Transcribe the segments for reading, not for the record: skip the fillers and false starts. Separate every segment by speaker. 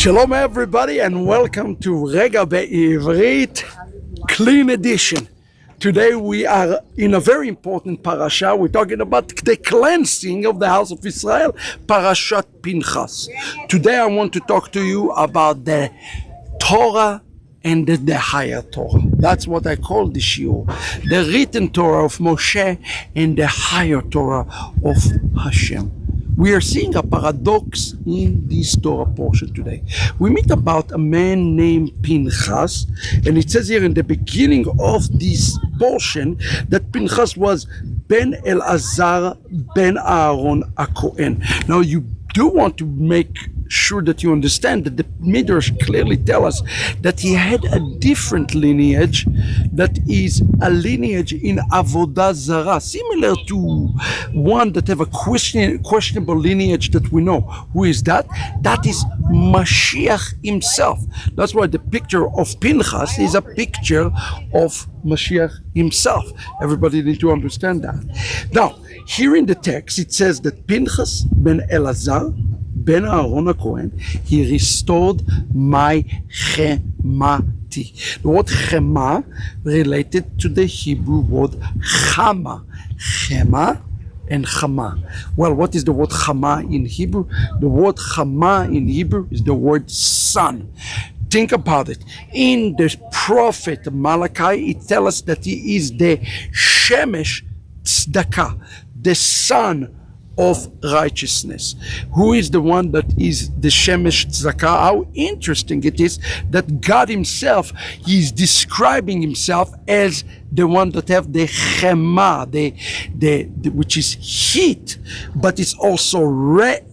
Speaker 1: Shalom everybody and welcome to Regah Be'ivrit Clean Edition. Today we are in a very important parasha. We're talking about the cleansing of the house of Israel, Parashat Pinchas. Today I want to talk to you about the Torah and the higher Torah. That's what I call the shiur. The written Torah of Moshe and the higher Torah of Hashem. We are seeing a paradox in this Torah portion today. We meet about a man named Pinchas, and it says here in the beginning of this portion that Pinchas was Ben Elazar Ben Aaron a Kohen. Now you do want to make sure that you understand that the Midrash clearly tell us that he had a different lineage, that is a lineage in Avodah Zarah, similar to one that have a questionable lineage that we know. Who is that? That is Mashiach himself. That's why the picture of Pinchas is a picture of Mashiach himself. Everybody need to understand that. Now, here in the text, it says that Pinchas ben Elazar Ben Aaron Cohen, he restored my chemati. The word chema related to the Hebrew word chama. Chema and chama. Well, what is the word chama in Hebrew? The word chama in Hebrew is the word son. Think about it. In the prophet Malachi, it tells us that he is the shemesh tzedakah, the son of righteousness. Who is the one that is the shemesh tzedakah? How interesting it is that God himself is describing himself as the one that have the chema, which is heat, but it's also red.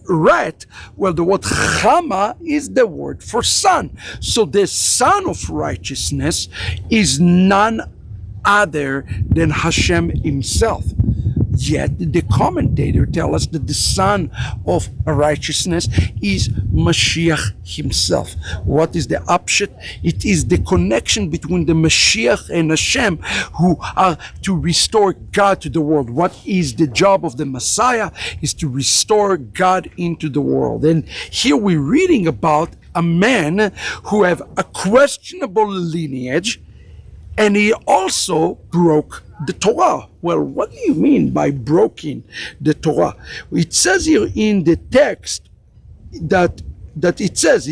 Speaker 1: Well, the word chama is the word for son. So the son of righteousness is none other than Hashem himself. Yet the commentator tells us that the son of righteousness is Mashiach himself. What is the upshot? It is the connection between the Mashiach and Hashem, who are to restore God to the world. What is the job of the Messiah? Is to restore God into the world. And here we're reading about a man who have a questionable lineage, and he also broke the Torah. Well, what do you mean by breaking the Torah? It says here in the text that it says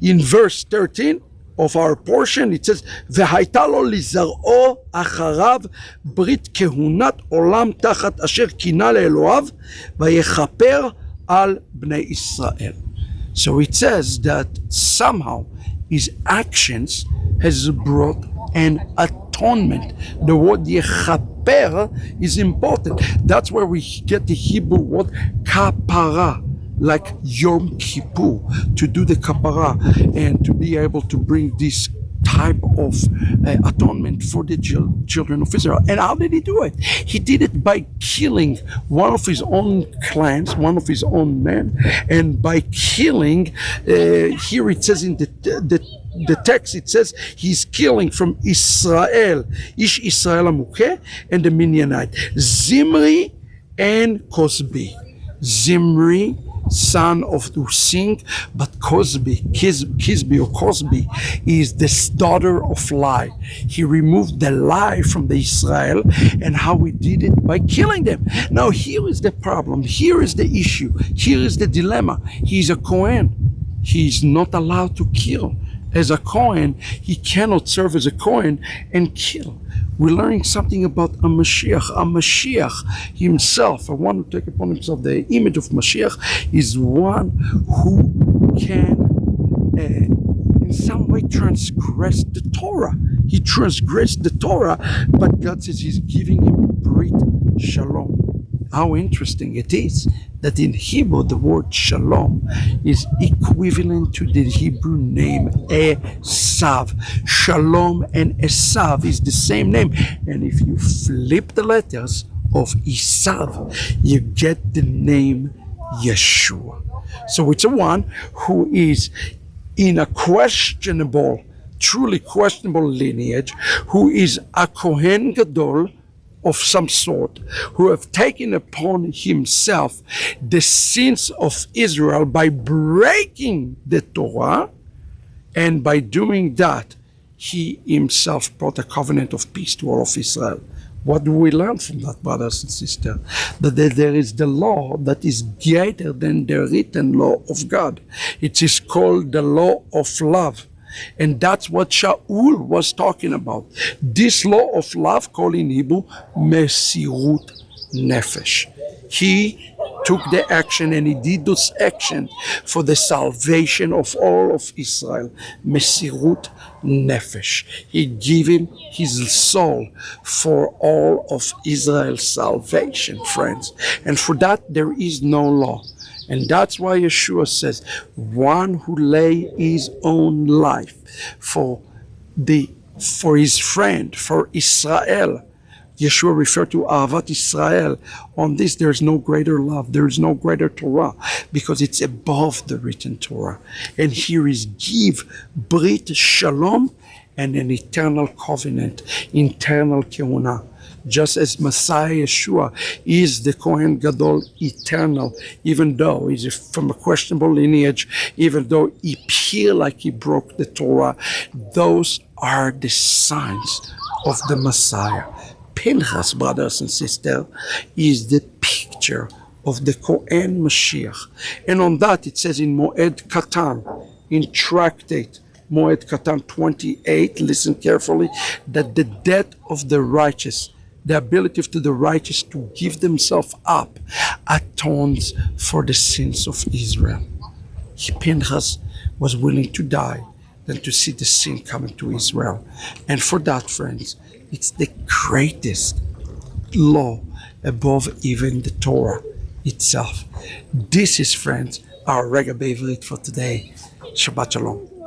Speaker 1: in verse 13 of our portion, it says, "V'hayta lo lizar'o acharav brit kehunat olam tachat asher kina le'eloav v'yechaper al bnei Israel." So it says that somehow his actions has brought an atonement. The word yechaper is important. That's where we get the Hebrew word kapara, like Yom Kippur, to do the kapara and to be able to bring this type of atonement for the children of Israel. And how did he do it? He did it by killing one of his own clans, one of his own men, and by killing, here it says in the text, it says he's killing from Israel, Ish Israel HaMukeh and the Midianite, Zimri and Cosbi. Zimri, son of Using, but Kisbi or Cosbi is the daughter of lie. He removed the lie from the Israel, and how he did it by killing them. Now here is the problem, here is the issue, here is the dilemma. He's a Kohen, he's not allowed to kill. As a Kohen, he cannot serve as a Kohen and kill. We're learning something about a Mashiach. A Mashiach himself, one who take upon himself the image of Mashiach, is one who can in some way transgress the Torah. He transgressed the Torah, but God says he's giving him Brit Shalom. How interesting it is that in Hebrew the word shalom is equivalent to the Hebrew name Esav. Shalom and Esav is the same name, and if you flip the letters of Esav, you get the name Yeshua. So it's a one who is in a questionable, truly questionable lineage, who is a Kohen Gadol, of some sort, who have taken upon himself the sins of Israel by breaking the Torah, and by doing that, he himself brought a covenant of peace to all of Israel. What do we learn from that, brothers and sisters? That there is the law that is greater than the written law of God. It is called the law of love. And that's what Shaul was talking about. This law of love, called in Hebrew, Mesirut Nefesh. He took the action, and he did this action for the salvation of all of Israel. Mesirut Nefesh. He gave him his soul for all of Israel's salvation, friends. And for that, there is no law. And that's why Yeshua says, one who lay his own life for his friend, for Israel. Yeshua referred to Ahavat Israel. On this, there is no greater love. There is no greater Torah, because it's above the written Torah. And here is give, Brit, Shalom, and an eternal covenant, eternal Kehuna. Just as Messiah Yeshua is the Kohen Gadol eternal, even though he's from a questionable lineage, even though he appeared like he broke the Torah, those are the signs of the Messiah. Pinchas, brothers and sisters, is the picture of the Kohen Mashiach. And on that it says in Moed Katan, in tractate Moed Katan 28, listen carefully, that the death of the righteous, the ability of the righteous to give themselves up, atones for the sins of Israel. Pinchas was willing to die than to see the sin coming to Israel. And for that, friends, it's the greatest law above even the Torah itself. This is, friends, our Regah Be'ivrit for today. Shabbat Shalom.